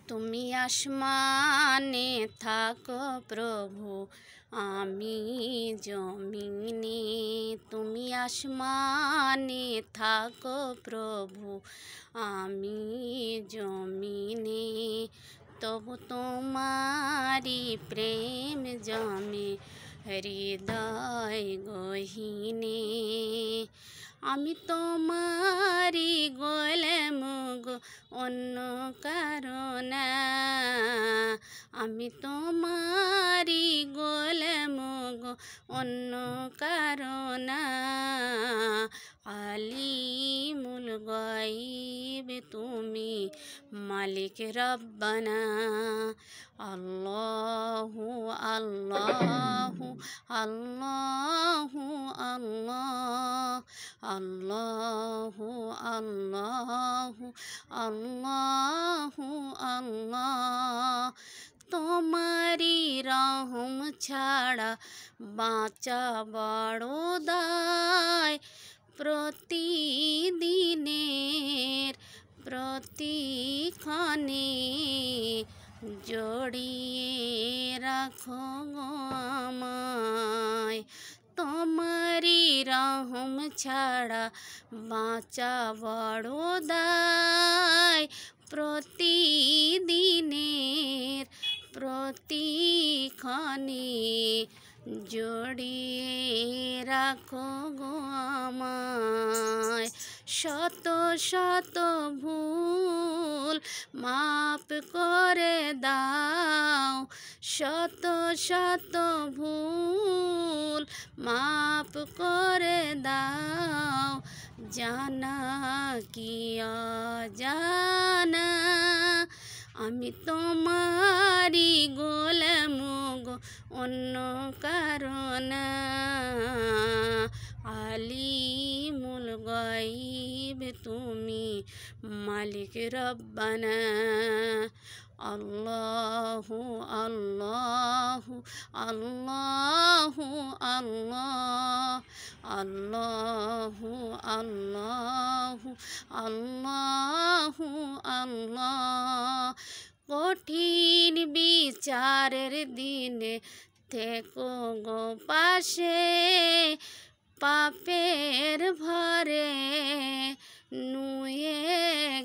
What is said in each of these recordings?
তুমি আসমানে থাকো প্রভু, আমি জমিনে। তুমি আসমানে থাকো প্রভু, আমি জমিনে। তবু তোমারি প্রেম জমে হৃদয় গহীনে। আমি তোমারি গোলাম গো, অন্য কারো না। আমি তোমারি গোলাম গো, অন্য কারো না। আলিমুল গায়ব তুমি, মালিক রব্বানা। আল্লাহু আল্লাহু আল্লাহু আল্লাহ, আল্লাহু আল্লাহু আল্লাহু আল্লাহ। তোমারি রহম ছাড়া বাঁচা বড় দায়। প্রতিদিনের প্রতিক্ষণে জড়িয়ে রাখো গো আমায়। তোমারি রহম ছাড়া বাঁচা বড় দায়। প্রতিদিনের প্রতিক্ষণে জড়িয়ে রাখো গো আমায়। শত শত ভুল মাপ করে দাও, শত শত ভুল মাপ করে দাও। জানা কি অজানা, আমি তোমারি গোলাম গো, অন্য কারো না। আলিমুল গায়ব তুমি, মালিক রব্বানা। আল্লাহু আল্লাহু আল্লাহু আল্লাহ, আল্লাহু আল্লাহু আল্লাহু আল্লাহ। কঠিন বিচারের দিনে থেকো গো পাশে। পাপের ভরে নুয়ে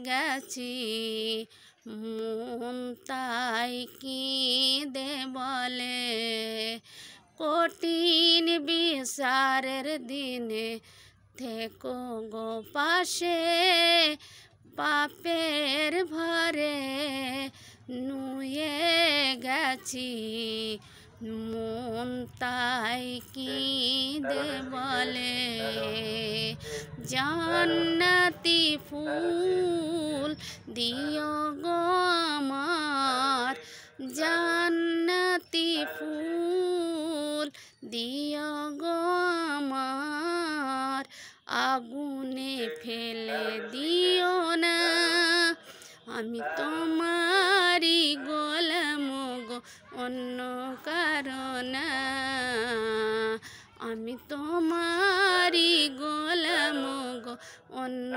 গেছি, মন তাই কেঁদে বলে। কঠিন বিচারের দিনে থেকো গো পাশে। পাপের ভরে নুয়ে গেছি, মন তাই কেঁদে বলে। জান্নাতি ফুল দিও গো আমার, জান্নাতি ফুল দিও গো আমার। আগুনে ফেলে দিও না, আমি তোমারি গোলাম গো, অন্য কারো না। আমি তোমারি গোলাম গো, অন্য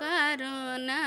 কারো না।